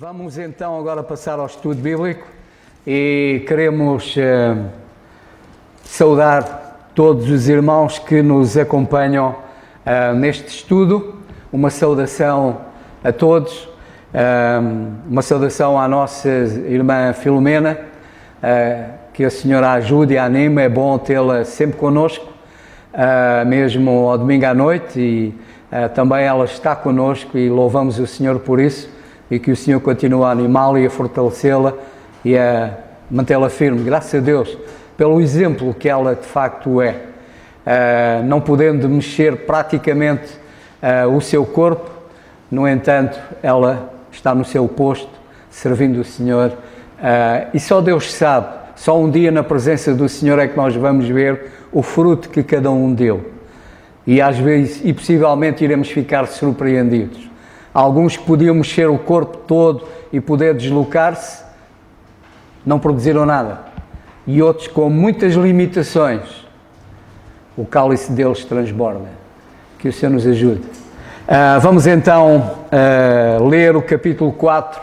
Vamos então agora passar ao estudo bíblico e queremos saudar todos os irmãos que nos acompanham neste estudo. Uma saudação a todos, uma saudação à nossa irmã Filomena, que a Senhora ajude e anime, é bom tê-la sempre connosco, mesmo ao domingo à noite, e também ela está connosco e louvamos o Senhor por isso. E que o Senhor continue a animá-la e a fortalecê-la e a mantê-la firme. Graças a Deus pelo exemplo que ela de facto é. Não podendo mexer praticamente o seu corpo, no entanto, ela está no seu posto, servindo o Senhor. E só Deus sabe, só um dia na presença do Senhor é que nós vamos ver o fruto que cada um deu. E às vezes, e possivelmente, iremos ficar surpreendidos. Alguns que podiam mexer o corpo todo e poder deslocar-se, não produziram nada. E outros com muitas limitações, o cálice deles transborda. Que o Senhor nos ajude. Vamos então ler o capítulo 4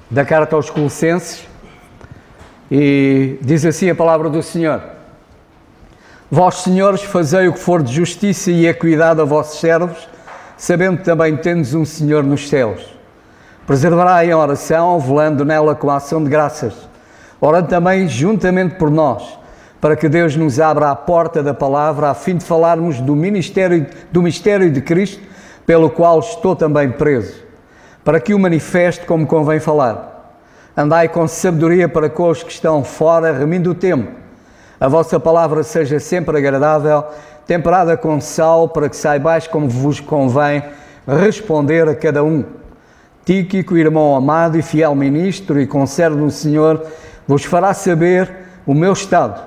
da carta aos Colossenses. E diz assim a palavra do Senhor: Vós, senhores, fazei o que for de justiça e equidade a vossos servos, sabendo que também tendes um Senhor nos céus. Preservarai a oração, velando nela com a ação de graças, orando também juntamente por nós, para que Deus nos abra a porta da palavra, a fim de falarmos do mistério de Cristo, pelo qual estou também preso, para que o manifeste como convém falar. Andai com sabedoria para com os que estão fora, remindo o tempo. A vossa palavra seja sempre agradável, temperada com sal, para que saibais como vos convém responder a cada um. Tíquico, irmão amado e fiel ministro e conservo no Senhor, vos fará saber o meu estado,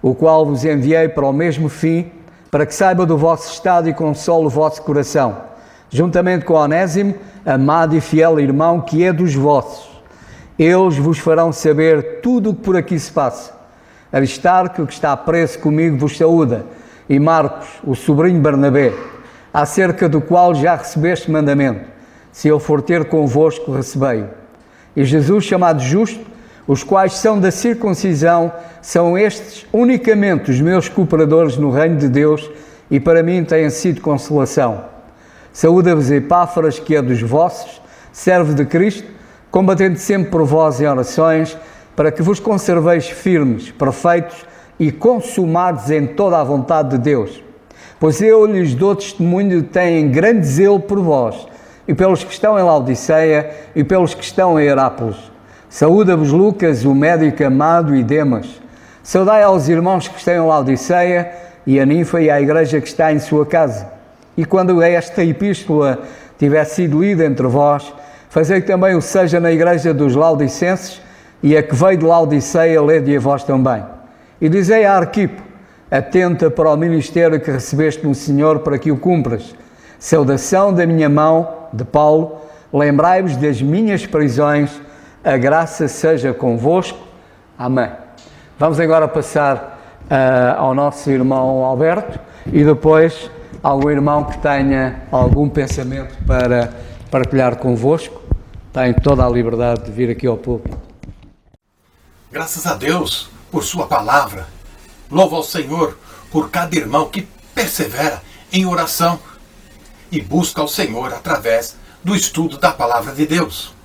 o qual vos enviei para o mesmo fim, para que saiba do vosso estado e console o vosso coração, juntamente com Onésimo, amado e fiel irmão, que é dos vossos. Eles vos farão saber tudo o que por aqui se passa. Aristarco, que está preso comigo, vos saúda, e Marcos, o sobrinho Barnabé, acerca do qual já recebeste mandamento. Se ele for ter convosco, recebei-o. E Jesus, chamado Justo, os quais são da circuncisão, são estes unicamente os meus cooperadores no reino de Deus, e para mim têm sido consolação. Saúda-vos Epáfras, que é dos vossos, servo de Cristo, combatendo sempre por vós em orações, para que vos conserveis firmes, perfeitos e consumados em toda a vontade de Deus. Pois eu lhes dou testemunho de que têm grande zelo por vós, e pelos que estão em Laodiceia, e pelos que estão em Herápolis. Saúda-vos Lucas, o médico amado, e Demas. Saudai aos irmãos que estão em Laodiceia, e a Ninfa e à igreja que está em sua casa. E quando esta epístola tiver sido lida entre vós, fazei que também o seja na igreja dos Laodicenses, e a que veio de Laodiceia, lede a vós também. E dizei a Arquipo: atenta para o ministério que recebeste no Senhor, para que o cumpras. Saudação da minha mão, de Paulo. Lembrai-vos das minhas prisões. A graça seja convosco. Amém. Vamos agora passar ao nosso irmão Alberto e depois ao irmão que tenha algum pensamento para partilhar convosco. Tem toda a liberdade de vir aqui ao púlpito. Graças a Deus por sua palavra. Louvo ao Senhor por cada irmão que persevera em oração e busca ao Senhor através do estudo da palavra de Deus.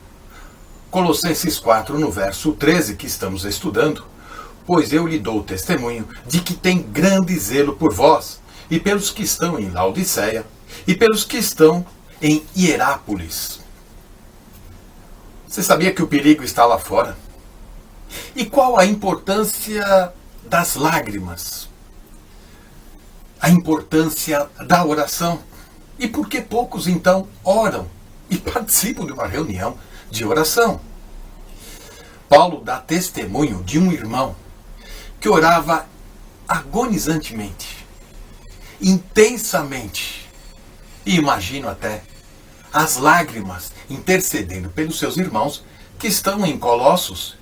Colossenses 4, no verso 13, que estamos estudando: pois eu lhe dou testemunho de que tem grande zelo por vós, e pelos que estão em Laodiceia, e pelos que estão em Hierápolis. Você sabia que o perigo está lá fora? E qual a importância das lágrimas? A importância da oração? E por que poucos então oram e participam de uma reunião de oração? Paulo dá testemunho de um irmão que orava agonizantemente, intensamente, e imagino até as lágrimas intercedendo pelos seus irmãos que estão em Colossos,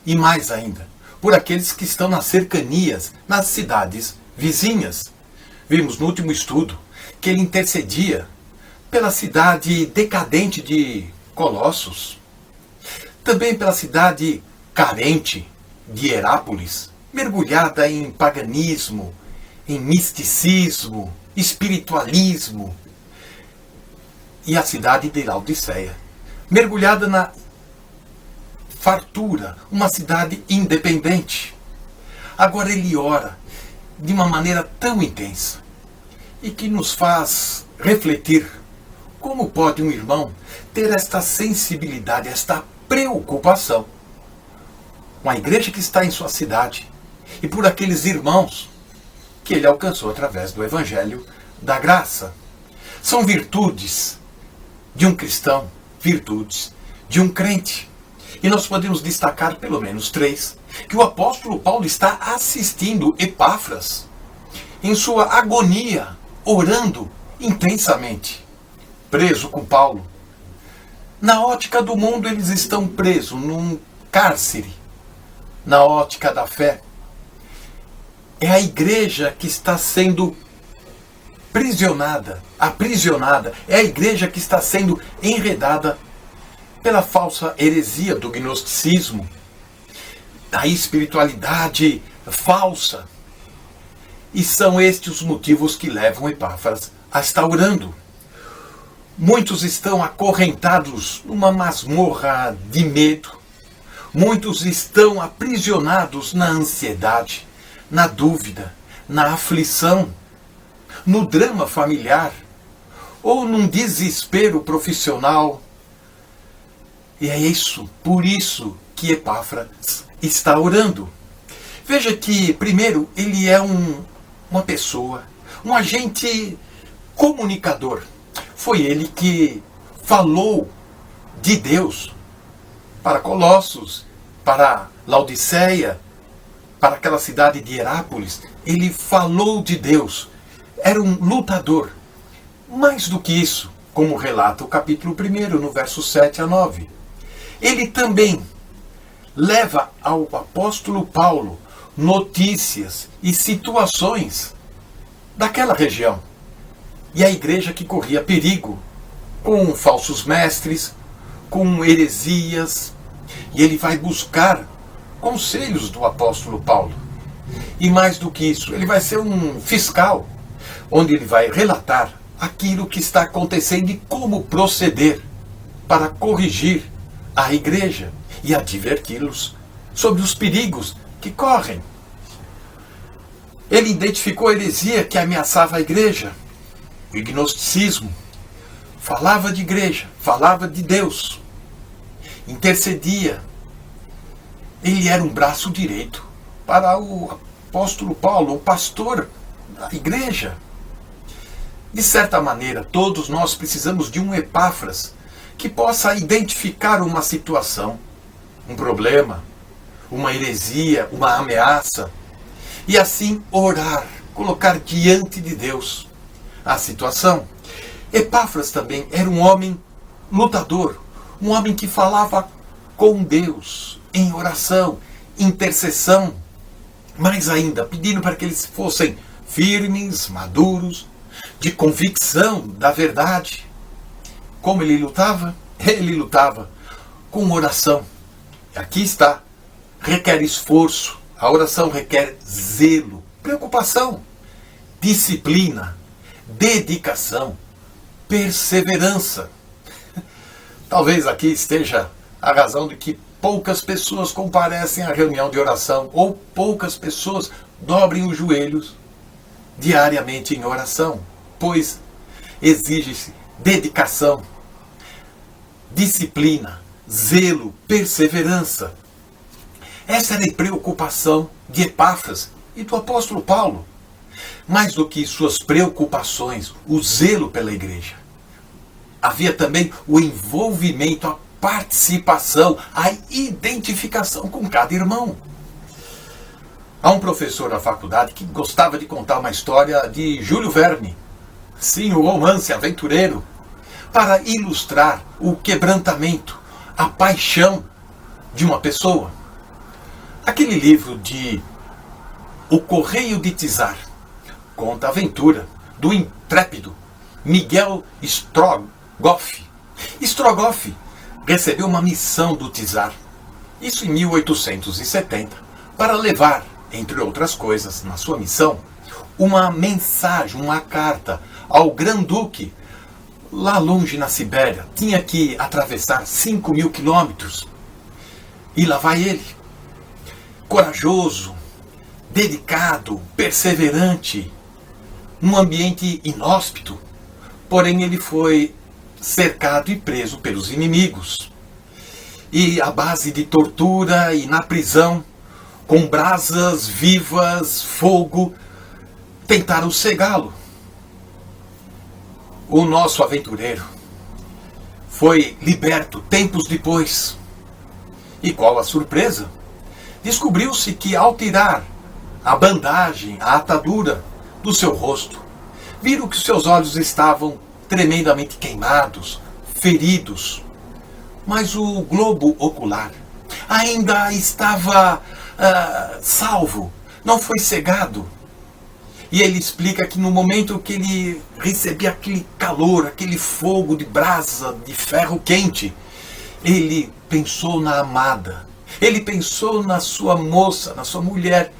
e mais ainda, por aqueles que estão nas cercanias, nas cidades vizinhas. Vimos no último estudo que ele intercedia pela cidade decadente de Colossos, também pela cidade carente de Herápolis, mergulhada em paganismo, em misticismo, espiritualismo, e a cidade de Laodiceia, mergulhada na fartura, uma cidade independente. Agora ele ora de uma maneira tão intensa e que nos faz refletir como pode um irmão ter esta sensibilidade, esta preocupação com a igreja que está em sua cidade e por aqueles irmãos que ele alcançou através do Evangelho da Graça. São virtudes de um cristão, virtudes de um crente. E nós podemos destacar pelo menos 3, que o apóstolo Paulo está assistindo Epáfras em sua agonia, orando intensamente, preso com Paulo. Na ótica do mundo, eles estão presos num cárcere. Na ótica da fé, é a igreja que está sendo aprisionada. É a igreja que está sendo enredada pela falsa heresia do gnosticismo, da espiritualidade falsa. E são estes os motivos que levam Epáfras a estar orando. Muitos estão acorrentados numa masmorra de medo. Muitos estão aprisionados na ansiedade, na dúvida, na aflição, no drama familiar ou num desespero profissional. E é isso, por isso que Epáfras está orando. Veja que, primeiro, ele é uma pessoa, um agente comunicador. Foi ele que falou de Deus para Colossos, para Laodiceia, para aquela cidade de Herápolis. Ele falou de Deus. Era um lutador. Mais do que isso, como relata o capítulo 1, no verso 7 a 9. Ele também leva ao apóstolo Paulo notícias e situações daquela região. E a igreja que corria perigo com falsos mestres, com heresias. E ele vai buscar conselhos do apóstolo Paulo. E mais do que isso, ele vai ser um fiscal, onde ele vai relatar aquilo que está acontecendo e como proceder para corrigir a igreja e adverti-los sobre os perigos que correm. Ele identificou a heresia que ameaçava a igreja, o gnosticismo. Falava de igreja, falava de Deus, intercedia. Ele era um braço direito para o apóstolo Paulo, o pastor da igreja. De certa maneira, todos nós precisamos de um Epáfras que possa identificar uma situação, um problema, uma heresia, uma ameaça, e assim orar, colocar diante de Deus a situação. Epáfras também era um homem lutador, um homem que falava com Deus em oração, intercessão, mais ainda, pedindo para que eles fossem firmes, maduros, de convicção da verdade. Como ele lutava? Ele lutava com oração. Aqui está. Requer esforço. A oração requer zelo, preocupação, disciplina, dedicação, perseverança. Talvez aqui esteja a razão de que poucas pessoas comparecem à reunião de oração ou poucas pessoas dobrem os joelhos diariamente em oração, pois exige-se dedicação, disciplina, zelo, perseverança. Essa era a preocupação de Epáfras e do apóstolo Paulo. Mais do que suas preocupações, o zelo pela igreja. Havia também o envolvimento, a participação, a identificação com cada irmão. Há um professor da faculdade que gostava de contar uma história de Júlio Verne, sim, o romance aventureiro, para ilustrar o quebrantamento, a paixão de uma pessoa. Aquele livro de O Correio de Tsar conta a aventura do intrépido Miguel Strogoff. Strogoff recebeu uma missão do Tsar Isso em 1870, para levar, entre outras coisas, na sua missão, uma mensagem, uma carta ao Grand-Duque, lá longe na Sibéria. Tinha que atravessar 5.000 quilômetros. E lá vai ele, corajoso, dedicado, perseverante, num ambiente inóspito. Porém, ele foi cercado e preso pelos inimigos. E à base de tortura e na prisão, com brasas vivas, fogo, tentaram cegá-lo. O nosso aventureiro foi liberto tempos depois. E qual a surpresa? Descobriu-se que ao tirar a bandagem, a atadura do seu rosto, viram que seus olhos estavam tremendamente queimados, feridos. Mas o globo ocular ainda estava salvo, não foi cegado. E ele explica que no momento que ele recebia aquele calor, aquele fogo de brasa, de ferro quente, ele pensou na amada, ele pensou na sua moça, na sua mulher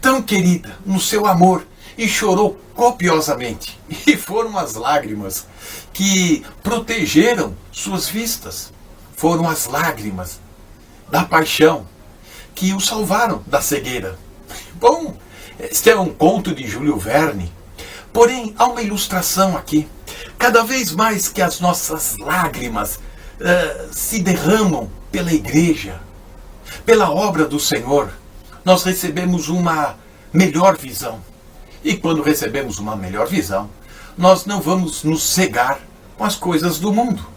tão querida, no seu amor, e chorou copiosamente. E foram as lágrimas que protegeram suas vistas. Foram as lágrimas da paixão que o salvaram da cegueira. Bom, este é um conto de Júlio Verne, porém há uma ilustração aqui. Cada vez mais que as nossas lágrimas se derramam pela igreja, pela obra do Senhor, nós recebemos uma melhor visão. E quando recebemos uma melhor visão, nós não vamos nos cegar com as coisas do mundo.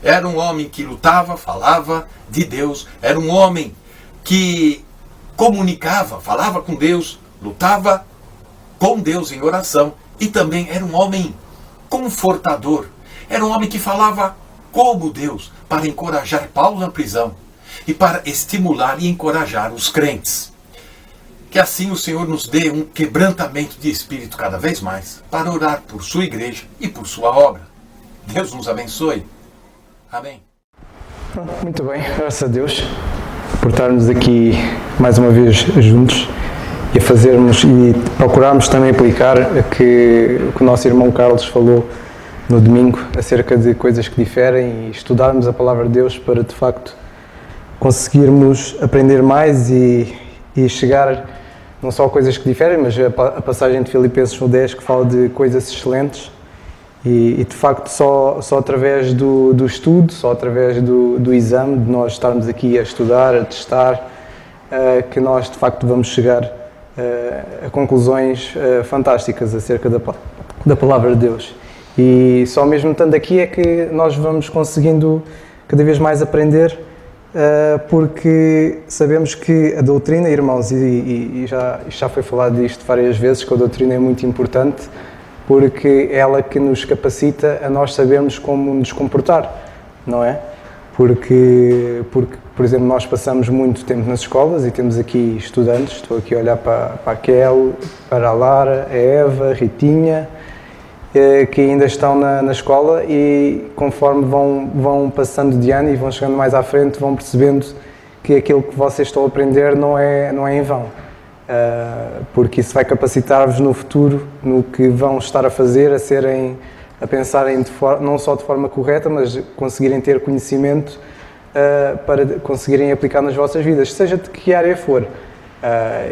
Era um homem que lutava, falava de Deus, era um homem que comunicava, falava com Deus, lutava com Deus em oração, e também era um homem confortador. Era um homem que falava como Deus, para encorajar Paulo na prisão e para estimular e encorajar os crentes. Que assim o Senhor nos dê um quebrantamento de espírito cada vez mais para orar por sua igreja e por sua obra. Deus nos abençoe. Amém. Muito bem, graças a Deus por estarmos aqui mais uma vez juntos e a fazermos e procurarmos também aplicar o que o nosso irmão Carlos falou no domingo acerca de coisas que diferem e estudarmos a palavra de Deus para de facto conseguirmos aprender mais e chegar não só a coisas que diferem, mas a passagem de Filipenses 10 que fala de coisas excelentes e de facto só através do estudo, só através do exame, de nós estarmos aqui a estudar, a testar, que nós de facto vamos chegar a conclusões fantásticas acerca da palavra de Deus. E só mesmo estando aqui é que nós vamos conseguindo cada vez mais aprender, porque sabemos que a doutrina, irmãos, e já foi falado disto várias vezes, que a doutrina é muito importante, porque é ela que nos capacita a nós sabermos como nos comportar, não é? Porque, por exemplo, nós passamos muito tempo nas escolas e temos aqui estudantes, estou aqui a olhar para a Kel, para a Lara, a Eva, a Ritinha, que ainda estão na escola e conforme vão passando de ano e vão chegando mais à frente, vão percebendo que aquilo que vocês estão a aprender não é em vão. Porque isso vai capacitar-vos no futuro, no que vão estar a fazer, a pensarem não só de forma correta, mas conseguirem ter conhecimento para conseguirem aplicar nas vossas vidas, seja de que área for.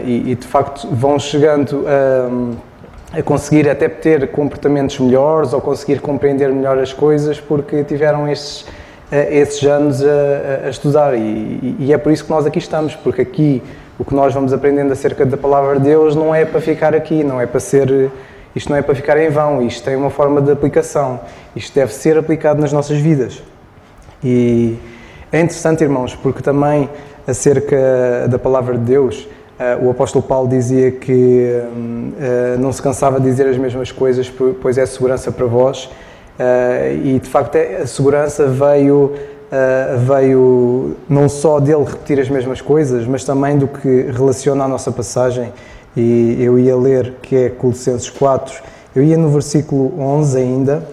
E de facto vão chegando a conseguir até ter comportamentos melhores ou conseguir compreender melhor as coisas porque tiveram esses anos a estudar e é por isso que nós aqui estamos, porque aqui o que nós vamos aprendendo acerca da palavra de Deus não é para ficar aqui, isto não é para ficar em vão, isto tem uma forma de aplicação, isto deve ser aplicado nas nossas vidas. E é interessante, irmãos, porque também acerca da palavra de Deus, o apóstolo Paulo dizia que não se cansava de dizer as mesmas coisas, pois é segurança para vós, e de facto a segurança veio não só dele repetir as mesmas coisas, mas também do que relaciona à nossa passagem, e eu ia ler, que é Colossenses 4, eu ia no versículo 11 ainda,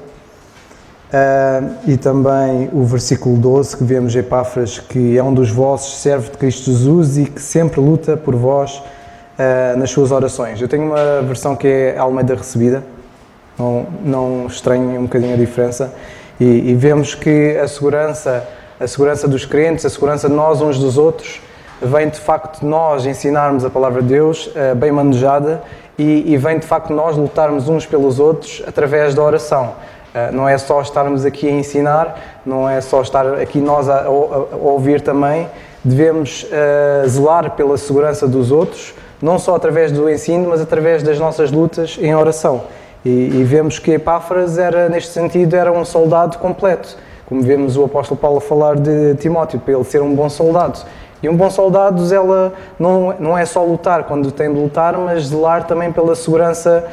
e também o versículo 12, que vemos Epáfras, que é um dos vossos, servo de Cristo Jesus e que sempre luta por vós nas suas orações. Eu tenho uma versão que é a Almeida Recebida, não estranhem um bocadinho a diferença, e vemos que a segurança dos crentes, a segurança de nós uns dos outros, vem de facto de nós ensinarmos a palavra de Deus bem manejada e vem de facto de nós lutarmos uns pelos outros através da oração. Não é só estarmos aqui a ensinar, não é só estar aqui nós a ouvir também, devemos zelar pela segurança dos outros, não só através do ensino, mas através das nossas lutas em oração. E vemos que Epáfras neste sentido, era um soldado completo, como vemos o apóstolo Paulo falar de Timóteo, para ele ser um bom soldado. E um bom soldado, não é só lutar quando tem de lutar, mas zelar também pela segurança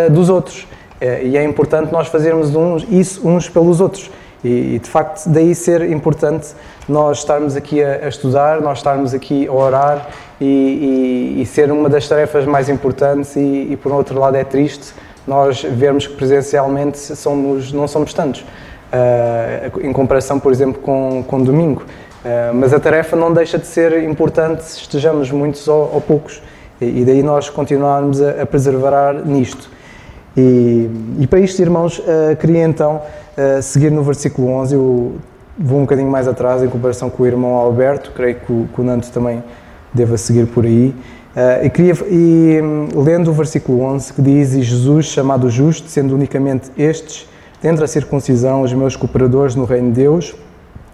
dos outros. E é importante nós fazermos isso uns pelos outros. E de facto, daí ser importante nós estarmos aqui a estudar, nós estarmos aqui a orar e ser uma das tarefas mais importantes. E por outro lado é triste nós vermos que presencialmente não somos tantos, em comparação, por exemplo, com domingo. Mas a tarefa não deixa de ser importante se estejamos muitos ou poucos, e daí nós continuarmos a perseverar nisto. E para isto, irmãos, queria então seguir no versículo 11, eu vou um bocadinho mais atrás em comparação com o irmão Alberto, creio que o Nando também deva seguir por aí, lendo o versículo 11 que diz: "E Jesus, chamado justo, sendo unicamente estes, dentre a circuncisão, os meus cooperadores no reino de Deus,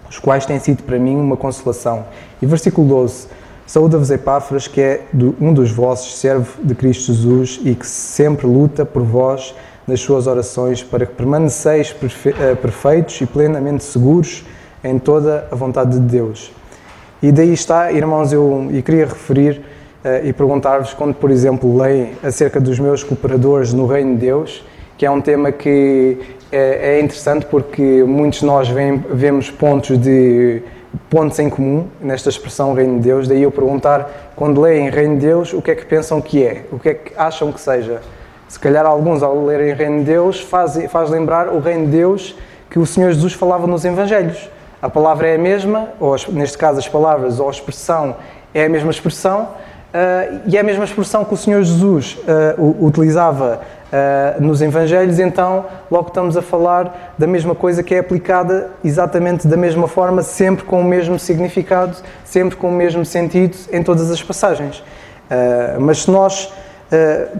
os quais têm sido para mim uma consolação." E versículo 12: "Saúda-vos Epáfras, que é um dos vossos, servo de Cristo Jesus, e que sempre luta por vós nas suas orações, para que permaneceis perfeitos e plenamente seguros em toda a vontade de Deus." E daí está, irmãos, eu queria referir e perguntar-vos, quando, por exemplo, leem acerca dos meus cooperadores no reino de Deus, que é um tema que é interessante porque muitos de nós vemos pontos em comum nesta expressão Reino de Deus. Daí eu perguntar, quando leem Reino de Deus, o que é que pensam que é? O que é que acham que seja? Se calhar alguns, ao lerem Reino de Deus, faz lembrar o Reino de Deus que o Senhor Jesus falava nos Evangelhos. A palavra é a mesma, ou neste caso as palavras ou a expressão é a mesma expressão, e é a mesma expressão que o Senhor Jesus utilizava nos Evangelhos. Então logo estamos a falar da mesma coisa, que é aplicada exatamente da mesma forma, sempre com o mesmo significado, sempre com o mesmo sentido em todas as passagens. Mas se nós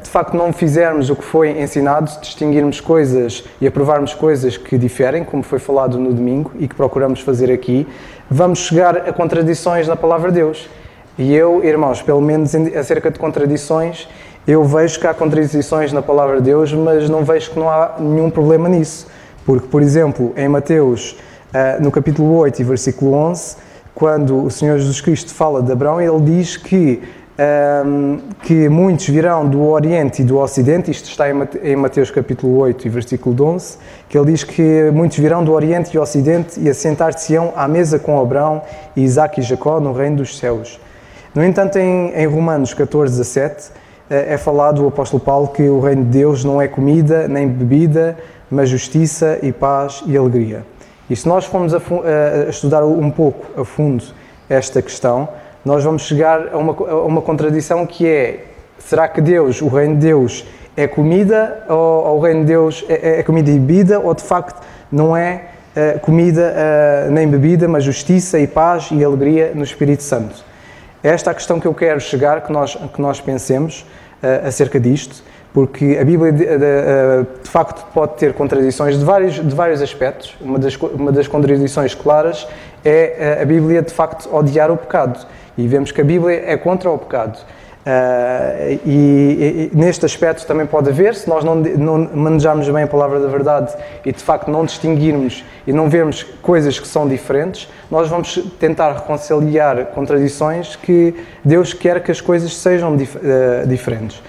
de facto não fizermos o que foi ensinado, distinguirmos coisas e aprovarmos coisas que diferem, como foi falado no domingo e que procuramos fazer aqui, vamos chegar a contradições na palavra de Deus. E eu, irmãos, pelo menos acerca de contradições, eu vejo que há contradições na palavra de Deus, mas não vejo que não há nenhum problema nisso. Porque, por exemplo, em Mateus, no capítulo 8 e versículo 11, quando o Senhor Jesus Cristo fala de Abraão, ele diz que muitos virão do Oriente e do Ocidente, isto está em Mateus capítulo 8 e versículo 11, que ele diz que muitos virão do Oriente e Ocidente e assentar-se-ão à mesa com Abraão, Isaque e Jacó no reino dos céus. No entanto, em Romanos 14, 17, é falado o apóstolo Paulo que o reino de Deus não é comida nem bebida, mas justiça e paz e alegria. E se nós formos a estudar um pouco a fundo esta questão, nós vamos chegar a uma contradição, que é: será que o reino de Deus é comida, ou o reino de Deus é comida e bebida, ou de facto não é comida nem bebida, mas justiça e paz e alegria no Espírito Santo? Esta é a questão que eu quero chegar, que nós pensemos acerca disto, porque a Bíblia de facto pode ter contradições de vários aspectos. Uma das contradições claras é a Bíblia de facto odiar o pecado, e vemos que a Bíblia é contra o pecado. E neste aspecto também pode haver, se nós não manejarmos bem a palavra da verdade e de facto não distinguirmos e não vermos coisas que são diferentes, nós vamos tentar reconciliar contradições que Deus quer que as coisas sejam diferentes.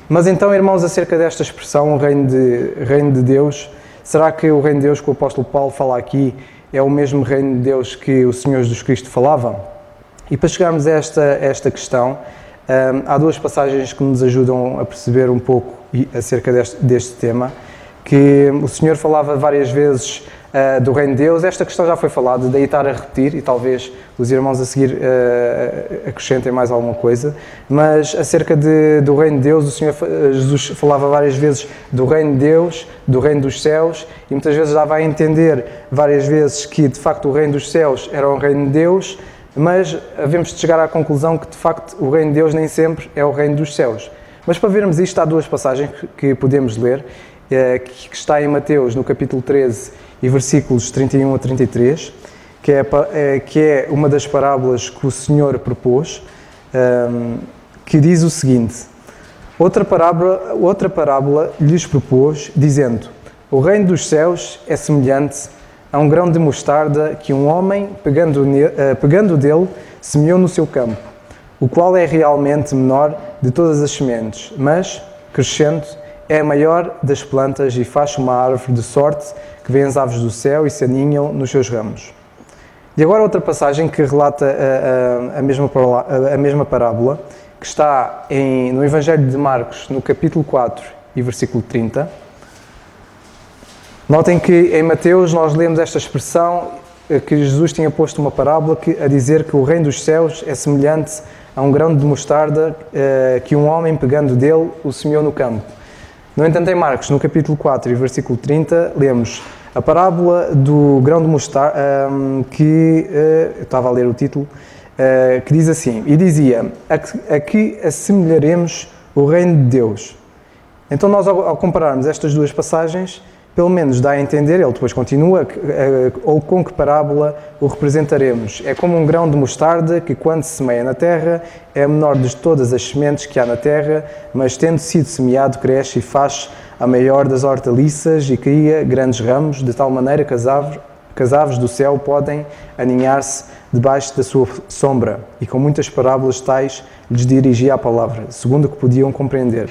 Mas então, irmãos, acerca desta expressão, o reino de Deus, será que o reino de Deus que o apóstolo Paulo fala aqui é o mesmo reino de Deus que o Senhor Jesus Cristo falava? E para chegarmos a esta questão, há duas passagens que nos ajudam a perceber um pouco acerca deste tema, que o Senhor falava várias vezes do reino de Deus. Esta questão já foi falada, daí estar a repetir, e talvez os irmãos a seguir acrescentem mais alguma coisa, mas acerca do reino de Deus, o Senhor Jesus falava várias vezes do reino de Deus, do reino dos céus, e muitas vezes dava a entender várias vezes que de facto o reino dos céus era o reino de Deus, mas havemos de chegar à conclusão que de facto o reino de Deus nem sempre é o reino dos céus. Mas para vermos isto há duas passagens que podemos ler, que está em Mateus no capítulo 13 e versículos 31 a 33, que é uma das parábolas que o Senhor propôs, que diz o seguinte: outra parábola lhes propôs, dizendo: o reino dos céus é semelhante a um grão de mostarda que um homem, pegando dele, semeou no seu campo, o qual é realmente menor de todas as sementes, mas, crescendo, é a maior das plantas e faz uma árvore de sorte que vê as aves do céu e se aninham nos seus ramos. E agora outra passagem que relata a mesma parábola, que está no Evangelho de Marcos, no capítulo 4 e versículo 30. Notem que em Mateus nós lemos esta expressão que Jesus tinha posto uma parábola a dizer que o reino dos céus é semelhante a um grão de mostarda que um homem, pegando dele, o semeou no campo. No entanto, em Marcos, no capítulo 4 e versículo 30, lemos a parábola do grão de mostarda, eu estava a ler o título, que diz assim, e dizia: a que assemelharemos o reino de Deus? Então nós, ao compararmos estas duas passagens, pelo menos dá a entender, ele depois continua, ou com que parábola o representaremos. É como um grão de mostarda que, quando se semeia na terra, é a menor de todas as sementes que há na terra, mas tendo sido semeado, cresce e faz a maior das hortaliças e cria grandes ramos, de tal maneira que as aves do céu podem aninhar-se debaixo da sua sombra. E com muitas parábolas tais lhes dirigia a palavra, segundo o que podiam compreender.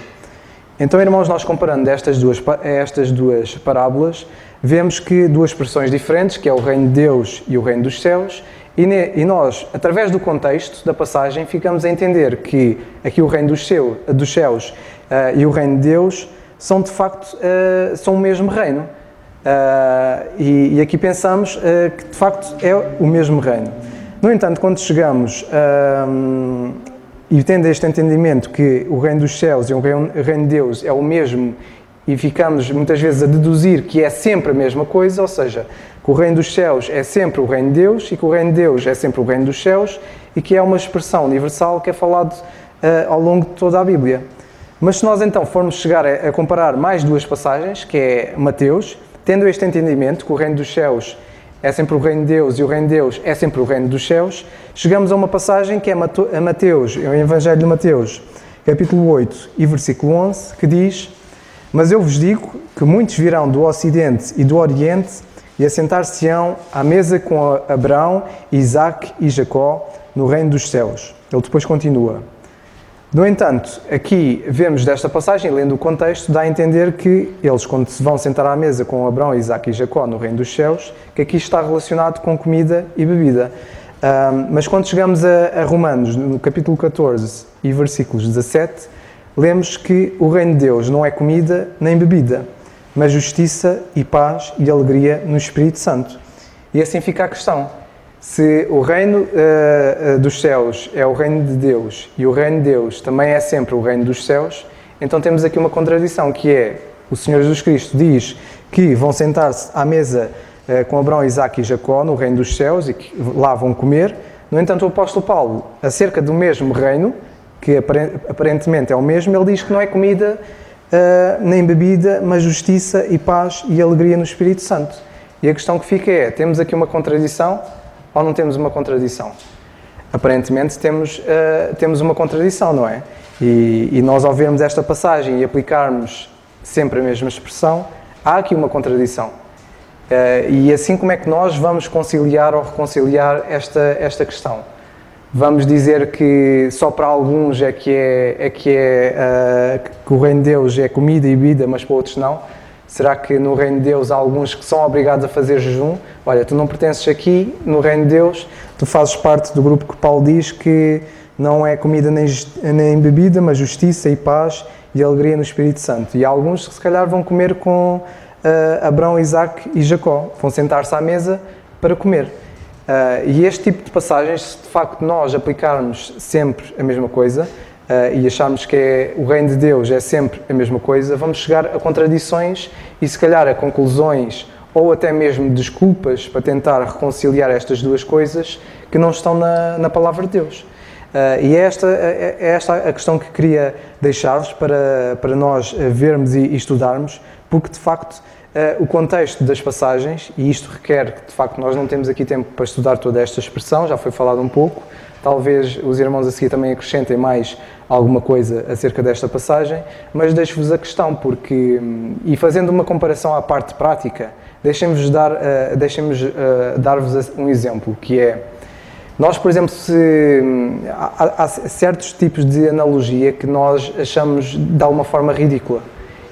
Então, irmãos, nós comparando estas duas parábolas, vemos que duas expressões diferentes, que é o reino de Deus e o reino dos céus, e nós, através do contexto da passagem, ficamos a entender que aqui o reino dos céus e o reino de Deus são, de facto, são o mesmo reino. E aqui pensamos que, de facto, é o mesmo reino. No entanto, quando chegamos e tendo este entendimento que o reino dos céus e o reino de Deus é o mesmo, e ficamos muitas vezes a deduzir que é sempre a mesma coisa, ou seja, que o reino dos céus é sempre o reino de Deus e que o reino de Deus é sempre o reino dos céus, e que é uma expressão universal que é falado ao longo de toda a Bíblia. Mas se nós então formos chegar a comparar mais duas passagens, que é Mateus, tendo este entendimento que o reino dos céus é sempre o reino de Deus e o reino de Deus é sempre o reino dos céus, chegamos a uma passagem que é Mateus, é o Evangelho de Mateus, capítulo 8 e versículo 11, que diz: mas eu vos digo que muitos virão do Ocidente e do Oriente e assentar-se-ão à mesa com Abraão, Isaque e Jacó no reino dos céus. Ele depois continua. No entanto, aqui vemos desta passagem, lendo o contexto, dá a entender que eles, quando se vão sentar à mesa com Abraão, Isaque e Jacó no reino dos céus, que aqui está relacionado com comida e bebida. Mas quando chegamos a Romanos, no capítulo 14 e versículos 17, lemos que o reino de Deus não é comida nem bebida, mas justiça e paz e alegria no Espírito Santo. E assim fica a questão. Se o reino dos céus é o reino de Deus e o reino de Deus também é sempre o reino dos céus, então temos aqui uma contradição, que é o Senhor Jesus Cristo diz que vão sentar-se à mesa com Abraão, Isaque e Jacó no reino dos céus e que lá vão comer. No entanto, o apóstolo Paulo, acerca do mesmo reino, que aparentemente é o mesmo, ele diz que não é comida nem bebida, mas justiça e paz e alegria no Espírito Santo. E a questão que fica é, temos aqui uma contradição ou não temos uma contradição? Aparentemente temos uma contradição, não é? E nós, ao vermos esta passagem e aplicarmos sempre a mesma expressão, há aqui uma contradição. E assim, como é que nós vamos conciliar ou reconciliar esta questão? Vamos dizer que só para alguns que o reino de Deus é comida e bebida, mas para outros não? Será que no reino de Deus há alguns que são obrigados a fazer jejum? Olha, tu não pertences aqui, no reino de Deus, tu fazes parte do grupo que Paulo diz que não é comida nem bebida, mas justiça e paz e alegria no Espírito Santo. E alguns, se calhar, vão comer com Abraão, Isaac e Jacó. Vão sentar-se à mesa para comer. E este tipo de passagens, se de facto nós aplicarmos sempre a mesma coisa e acharmos que o reino de Deus é sempre a mesma coisa, vamos chegar a contradições e se calhar a conclusões ou até mesmo desculpas para tentar reconciliar estas duas coisas que não estão na palavra de Deus. E é esta a questão que queria deixar-vos para nós vermos e estudarmos, porque de facto o contexto das passagens, e isto requer que de facto nós não temos aqui tempo para estudar toda esta expressão, já foi falado um pouco, talvez os irmãos a seguir também acrescentem mais alguma coisa acerca desta passagem, mas deixo-vos a questão, porque, e fazendo uma comparação à parte prática, deixem-vos dar-vos um exemplo, que é, nós, por exemplo, há certos tipos de analogia que nós achamos de alguma forma ridícula.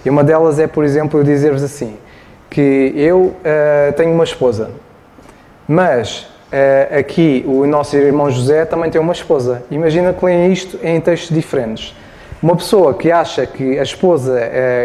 E uma delas é, por exemplo, eu dizer-vos assim, que eu tenho uma esposa, mas aqui o nosso irmão José também tem uma esposa. Imagina que leem isto em textos diferentes. Uma pessoa que acha que a esposa,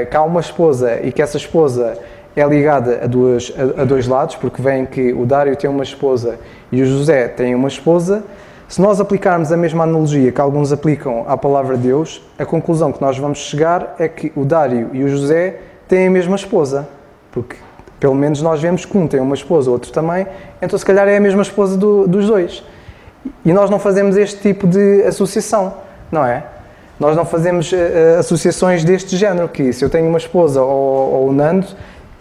que há uma esposa e que essa esposa é ligada a dois lados, porque vem que o Dário tem uma esposa e o José tem uma esposa, se nós aplicarmos a mesma analogia que alguns aplicam à palavra de Deus, a conclusão que nós vamos chegar é que o Dário e o José têm a mesma esposa, porque pelo menos nós vemos que um tem uma esposa, o outro também, então se calhar é a mesma esposa dos dois. E nós não fazemos este tipo de associação, não é? Nós não fazemos associações deste género, que se eu tenho uma esposa ou o Nando,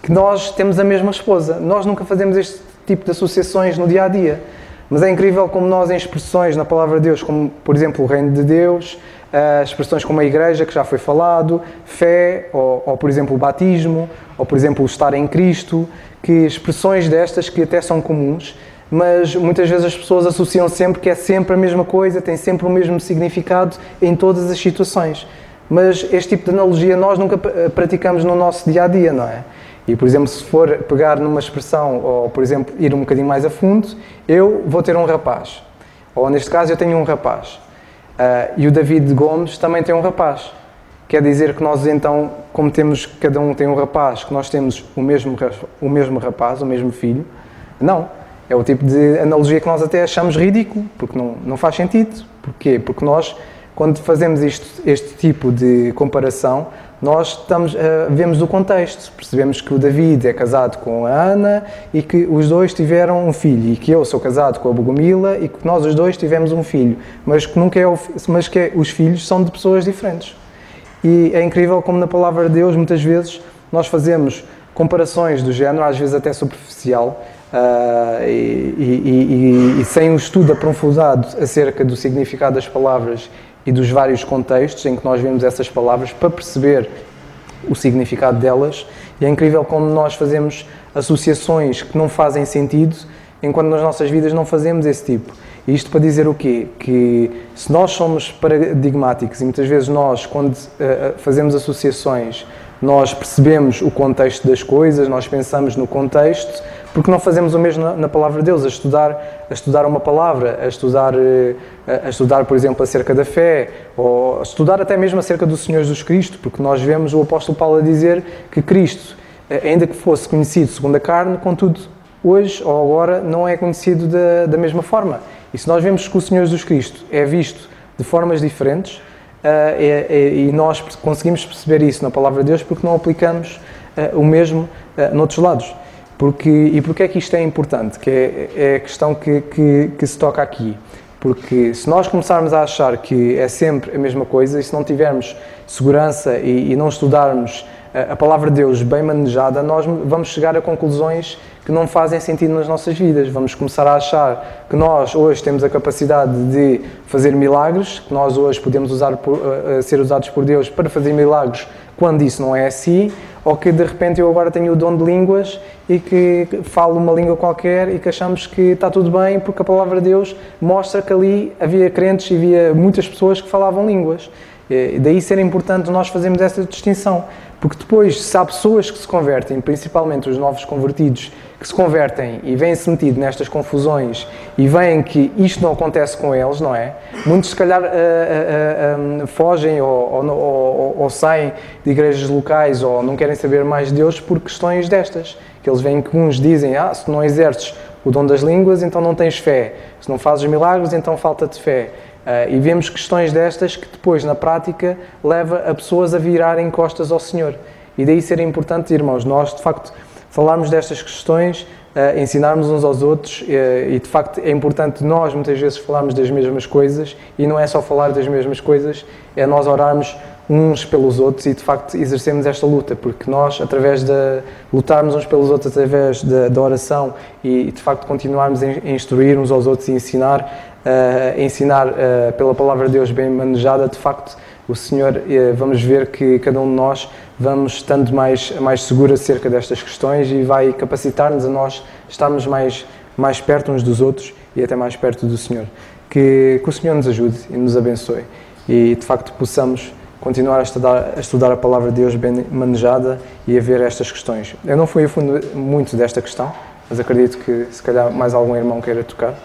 que nós temos a mesma esposa. Nós nunca fazemos este tipo de associações no dia-a-dia. Mas é incrível como nós, em expressões na palavra de Deus, como, por exemplo, o reino de Deus, expressões como a igreja, que já foi falado, fé, ou por exemplo, o batismo, ou, por exemplo, o estar em Cristo, que expressões destas que até são comuns, mas muitas vezes as pessoas associam sempre que é sempre a mesma coisa, tem sempre o mesmo significado em todas as situações. Mas este tipo de analogia nós nunca praticamos no nosso dia-a-dia, não é? E, por exemplo, se for pegar numa expressão, ou, por exemplo, ir um bocadinho mais a fundo, eu vou ter um rapaz. Ou, neste caso, eu tenho um rapaz. E o David Gomes também tem um rapaz. Quer dizer que nós, então, como temos, cada um tem um rapaz, que nós temos o mesmo rapaz, o mesmo filho? Não. É o tipo de analogia que nós até achamos ridículo, porque não faz sentido. Porquê? Porque nós, quando fazemos este tipo de comparação, nós vemos o contexto, percebemos que o David é casado com a Ana e que os dois tiveram um filho, e que eu sou casado com a Bogomila e que nós os dois tivemos um filho, mas que os filhos são de pessoas diferentes. E é incrível como na palavra de Deus muitas vezes nós fazemos comparações do género, às vezes até superficial, e sem um estudo aprofundado acerca do significado das palavras e dos vários contextos em que nós vemos essas palavras para perceber o significado delas. E é incrível como nós fazemos associações que não fazem sentido, enquanto nas nossas vidas não fazemos esse tipo. E isto para dizer o quê? Que se nós somos paradigmáticos e muitas vezes nós, quando fazemos associações, nós percebemos o contexto das coisas, nós pensamos no contexto, porque não fazemos o mesmo na palavra de Deus, a estudar uma palavra, a estudar, por exemplo, acerca da fé, ou a estudar até mesmo acerca do Senhor Jesus Cristo, porque nós vemos o apóstolo Paulo a dizer que Cristo, ainda que fosse conhecido segundo a carne, contudo, hoje ou agora não é conhecido da mesma forma. E se nós vemos que o Senhor Jesus Cristo é visto de formas diferentes, e nós conseguimos perceber isso na palavra de Deus porque não aplicamos o mesmo noutros lados. E porquê é que isto é importante? Que é a questão que se toca aqui. Porque se nós começarmos a achar que é sempre a mesma coisa, e se não tivermos segurança e não estudarmos a palavra de Deus bem manejada, nós vamos chegar a conclusões que não fazem sentido nas nossas vidas. Vamos começar a achar que nós hoje temos a capacidade de fazer milagres, que nós hoje podemos ser usados por Deus para fazer milagres, quando isso não é assim, ou que de repente eu agora tenho o dom de línguas e que falo uma língua qualquer e que achamos que está tudo bem porque a palavra de Deus mostra que ali havia crentes e havia muitas pessoas que falavam línguas. E daí ser importante nós fazermos essa distinção, porque depois, se há pessoas que se convertem, principalmente os novos convertidos, que se convertem e vêm-se metido nestas confusões e veem que isto não acontece com eles, não é? Muitos se calhar fogem ou saem de igrejas locais ou não querem saber mais de Deus por questões destas, que eles veem que uns dizem, se não exerces o dom das línguas, então não tens fé, se não fazes milagres, então falta-te fé. E vemos questões destas que depois, na prática, leva a pessoas a virarem costas ao Senhor. E daí ser importante, irmãos, nós, de facto, falarmos destas questões, ensinarmos uns aos outros e, de facto, é importante nós, muitas vezes, falarmos das mesmas coisas e não é só falar das mesmas coisas, é nós orarmos uns pelos outros e, de facto, exercermos esta luta, porque nós, através de lutarmos uns pelos outros, através da oração e, de facto, continuarmos a instruir uns aos outros e ensinar pela palavra de Deus bem manejada, de facto, o Senhor, vamos ver que cada um de nós vamos estando mais seguro acerca destas questões e vai capacitar-nos a nós estarmos mais perto uns dos outros e até mais perto do Senhor. Que o Senhor nos ajude e nos abençoe e, de facto, possamos continuar a estudar a palavra de Deus bem manejada e a ver estas questões. Eu não fui a fundo muito desta questão, mas acredito que, se calhar, mais algum irmão queira tocar.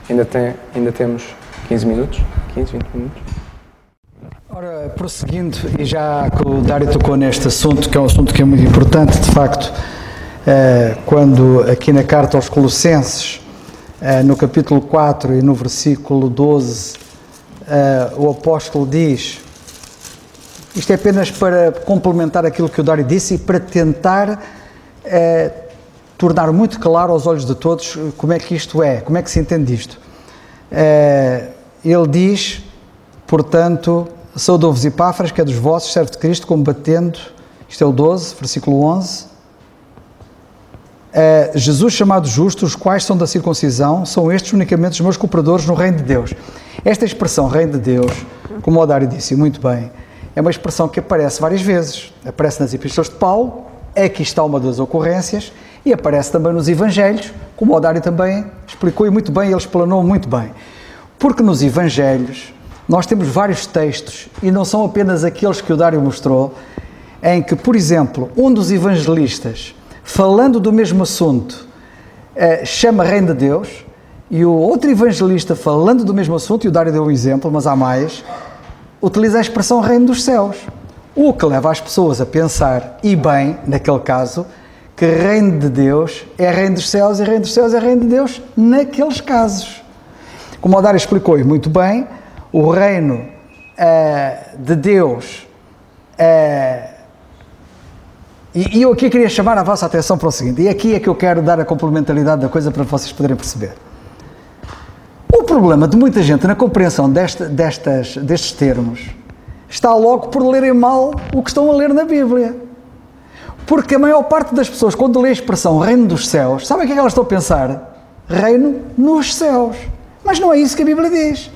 Ainda temos 15 minutos, 15, 20 minutos. Ora, prosseguindo, e já que o Dário tocou neste assunto, que é um assunto que é muito importante, de facto, quando aqui na carta aos Colossenses, no capítulo 4 e no versículo 12, o apóstolo diz, isto é apenas para complementar aquilo que o Dário disse e para tentar tornar muito claro aos olhos de todos como é que isto é, como é que se entende isto. Ele diz, portanto, saúdo-vos Epáfras, que é dos vossos, servo de Cristo, combatendo, isto é o 12, versículo 11, Jesus chamado justo, os quais são da circuncisão, são estes unicamente os meus cooperadores no reino de Deus. Esta expressão, reino de Deus, como o Dário disse muito bem, é uma expressão que aparece várias vezes. Aparece nas epístolas de Paulo, aqui está uma das ocorrências, e aparece também nos Evangelhos, como o Dário também explicou e muito bem, ele explanou muito bem. Porque nos Evangelhos nós temos vários textos, e não são apenas aqueles que o Dário mostrou, em que, por exemplo, um dos evangelistas, falando do mesmo assunto, chama reino de Deus, e o outro evangelista, falando do mesmo assunto, e o Dário deu um exemplo, mas há mais, utiliza a expressão reino dos céus, o que leva as pessoas a pensar, e bem, naquele caso, que reino de Deus é reino dos céus e reino dos céus é reino de Deus naqueles casos. Como o Dário explicou e muito bem, o reino de Deus, e eu aqui queria chamar a vossa atenção para o seguinte, e aqui é que eu quero dar a complementaridade da coisa para vocês poderem perceber. O problema de muita gente na compreensão destes termos está logo por lerem mal o que estão a ler na Bíblia. Porque a maior parte das pessoas, quando lê a expressão reino dos céus, sabem o que é que elas estão a pensar? Reino nos céus. Mas não é isso que a Bíblia diz.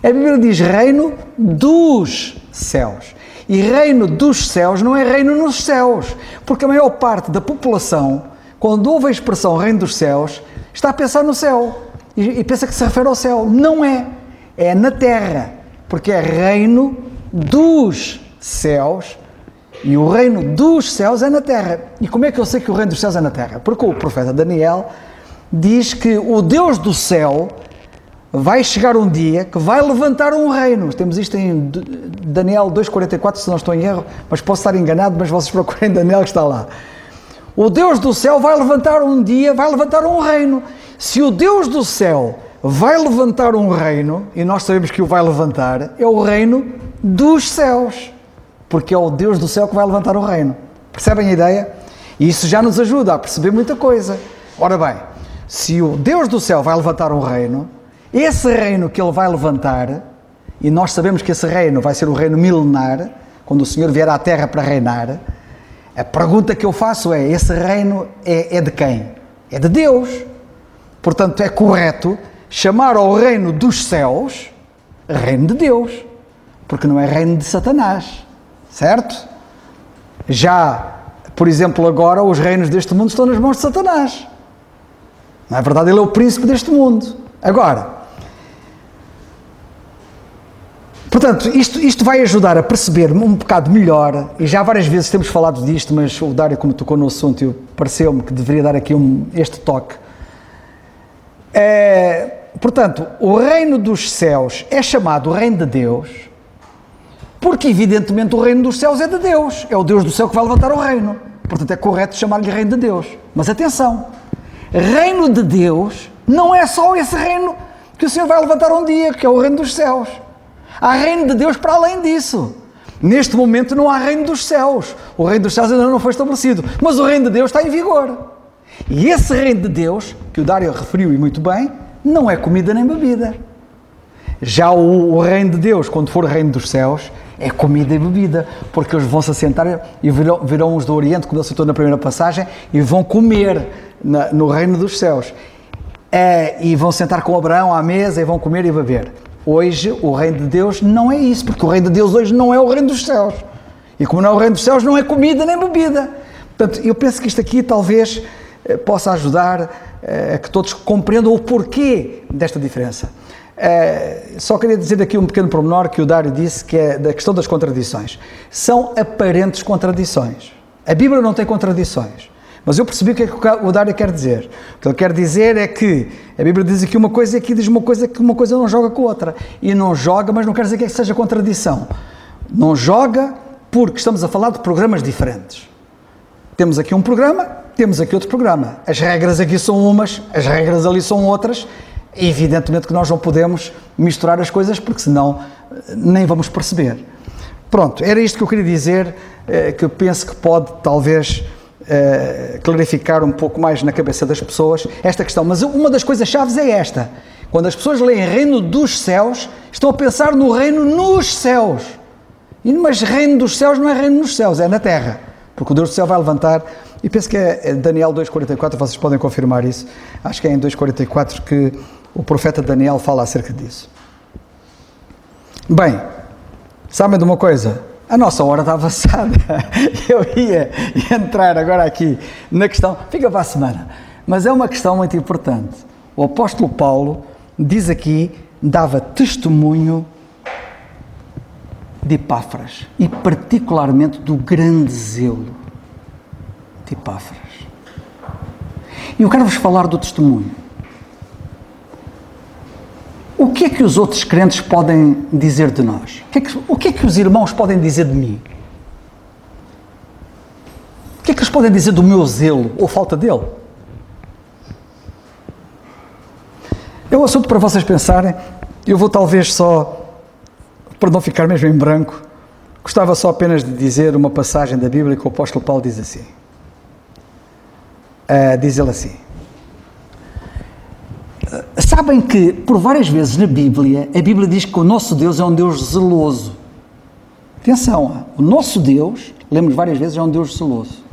A Bíblia diz reino dos céus. E reino dos céus não é reino nos céus. Porque a maior parte da população, quando ouve a expressão reino dos céus, está a pensar no céu. E pensa que se refere ao céu. Não é. É na terra. Porque é reino dos céus. E o reino dos céus é na terra. E como é que eu sei que o reino dos céus é na terra? Porque o profeta Daniel diz que o Deus do céu vai chegar um dia que vai levantar um reino. Temos isto em Daniel 2,44, se não estou em erro, mas posso estar enganado, mas vocês procurem Daniel que está lá. O Deus do céu vai levantar um dia, vai levantar um reino. Se o Deus do céu vai levantar um reino, e nós sabemos que o vai levantar, é o reino dos céus. Porque é o Deus do céu que vai levantar o reino. Percebem a ideia? E isso já nos ajuda a perceber muita coisa. Ora bem, se o Deus do céu vai levantar um reino, esse reino que ele vai levantar, e nós sabemos que esse reino vai ser o reino milenar, quando o Senhor vier à terra para reinar, a pergunta que eu faço é, esse reino é de quem? É de Deus. Portanto, é correto chamar ao reino dos céus reino de Deus, porque não é reino de Satanás. Certo? Já, por exemplo, agora os reinos deste mundo estão nas mãos de Satanás. Não é verdade? Ele é o príncipe deste mundo. Agora, Portanto, isto vai ajudar a perceber um bocado melhor, e já várias vezes temos falado disto, mas o Dário, como tocou no assunto, pareceu-me que deveria dar aqui este toque. Portanto, o reino dos céus é chamado reino de Deus, porque evidentemente o reino dos céus é de Deus, é o Deus do céu que vai levantar o reino, portanto é correto chamar-lhe reino de Deus. Mas atenção, reino de Deus não é só esse reino que o Senhor vai levantar um dia, que é o reino dos céus. Há reino de Deus para além disso. Neste momento não há reino dos céus. O reino dos céus ainda não foi estabelecido, mas o reino de Deus está em vigor. E esse reino de Deus, que o Dário referiu e muito bem, não é comida nem bebida. Já o reino de Deus, quando for o reino dos céus, é comida e bebida, porque eles vão se assentar e virão os do Oriente, como ele citou na primeira passagem, e vão comer no reino dos céus. E vão sentar com Abraão à mesa e vão comer e beber. Hoje, o reino de Deus não é isso, porque o reino de Deus hoje não é o reino dos céus. E como não é o reino dos céus, não é comida nem bebida. Portanto, eu penso que isto aqui talvez possa ajudar a que todos compreendam o porquê desta diferença. Só queria dizer aqui um pequeno pormenor que o Dário disse, que é da questão das contradições. São aparentes contradições. A Bíblia não tem contradições. Mas eu percebi o que é que o Dário quer dizer. O que ele quer dizer é que a Bíblia diz aqui uma coisa e aqui diz uma coisa que uma coisa não joga com a outra. E não joga, mas não quer dizer que seja contradição. Não joga porque estamos a falar de programas diferentes. Temos aqui um programa, temos aqui outro programa. As regras aqui são umas, as regras ali são outras. E evidentemente que nós não podemos misturar as coisas porque senão nem vamos perceber. Pronto, era isto que eu queria dizer, que eu penso que pode talvez clarificar um pouco mais na cabeça das pessoas esta questão. Mas uma das coisas chaves é esta: quando as pessoas leem reino dos céus, estão a pensar no reino nos céus. Mas reino dos céus não é reino nos céus, é na terra, porque o Deus do céu vai levantar. E penso que é Daniel 2,44, vocês podem confirmar isso. Acho que é em 2,44 que o profeta Daniel fala acerca disso. Bem, sabem de uma coisa? A nossa hora está avançada. Eu ia entrar agora aqui na questão, fica para a semana, mas é uma questão muito importante. O apóstolo Paulo diz aqui, dava testemunho de Epáfras, e particularmente do grande zelo de Epáfras. E eu quero vos falar do testemunho. O que é que os outros crentes podem dizer de nós? O que é que os irmãos podem dizer de mim? O que é que eles podem dizer do meu zelo ou falta dele? É um assunto para vocês pensarem. Eu vou talvez só, para não ficar mesmo em branco, gostava só apenas de dizer uma passagem da Bíblia que o apóstolo Paulo diz assim. Diz ele assim: sabem que por várias vezes na Bíblia, a Bíblia diz que o nosso Deus é um Deus zeloso. Atenção, o nosso Deus, lemos várias vezes, é um Deus zeloso.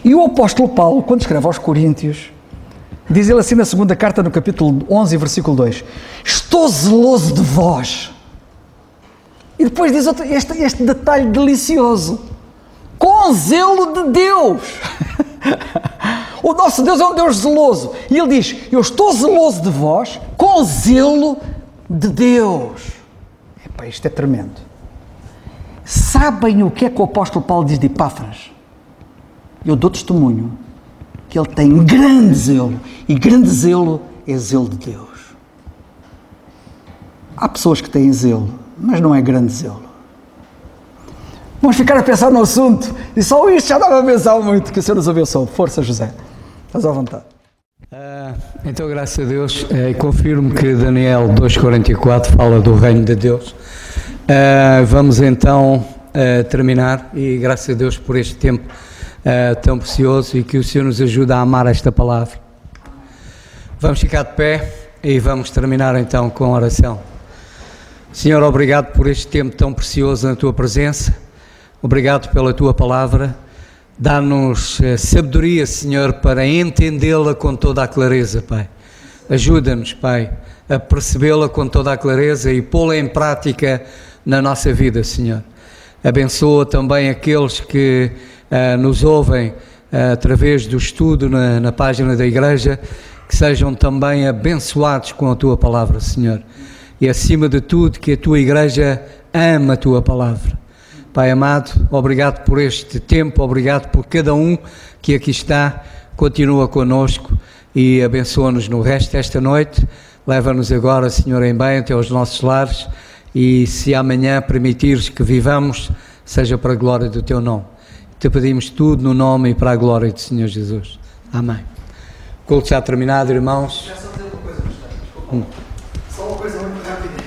E o apóstolo Paulo, quando escreve aos Coríntios, diz ele assim na segunda carta, no capítulo 11, versículo 2: estou zeloso de vós. E depois diz este detalhe delicioso: com zelo de Deus. O nosso Deus é um Deus zeloso. E ele diz: eu estou zeloso de vós com zelo de Deus. Epá, isto é tremendo. Sabem o que é que o apóstolo Paulo diz de Epáfras? Eu dou testemunho que ele tem grande zelo. E grande zelo é zelo de Deus. Há pessoas que têm zelo, mas não é grande zelo. Vamos ficar a pensar no assunto. E só isto já dava a pensar muito. Que o Senhor nos abençoe. Força, José. Estás à vontade. Então, graças a Deus, confirmo que Daniel 2,44 fala do reino de Deus. Vamos então terminar, e graças a Deus por este tempo tão precioso, e que o Senhor nos ajude a amar esta palavra. Vamos ficar de pé e vamos terminar então com a oração. Senhor, obrigado por este tempo tão precioso na Tua presença. Obrigado pela Tua palavra. Dá-nos sabedoria, Senhor, para entendê-la com toda a clareza, Pai. Ajuda-nos, Pai, a percebê-la com toda a clareza e pô-la em prática na nossa vida, Senhor. Abençoa também aqueles que nos ouvem através do estudo na página da Igreja, que sejam também abençoados com a Tua palavra, Senhor. e, acima de tudo, que a tua igreja ama a tua palavra. Pai amado, obrigado por este tempo, obrigado por cada um que aqui está, continua connosco e abençoa-nos no resto desta noite. Leva-nos agora, Senhor, em bem até aos nossos lares e, se amanhã permitires que vivamos, seja para a glória do teu nome. Te pedimos tudo no nome e para a glória do Senhor Jesus. Amém. O culto já terminado, irmãos. Quero só dizer uma coisa, Gustavo, só uma coisa muito rápida.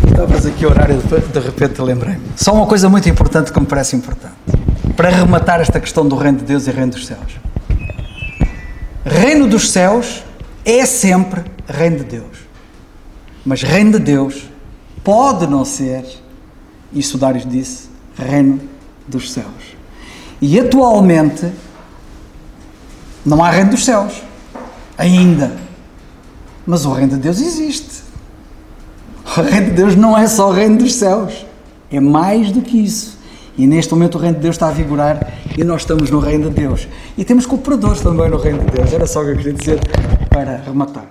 Estavas aqui a orar e de repente lembrei-me. Só uma coisa muito importante que me parece importante. Para rematar esta questão do reino de Deus e reino dos céus. Reino dos céus é sempre reino de Deus. Mas reino de Deus pode não ser, isso Dário disse, reino dos céus. E atualmente não há reino dos céus. Ainda. Mas o reino de Deus existe. O reino de Deus não é só o reino dos céus. É mais do que isso. E neste momento o reino de Deus está a vigorar e nós estamos no reino de Deus. E temos cooperadores também no reino de Deus. Era só o que eu queria dizer para rematar.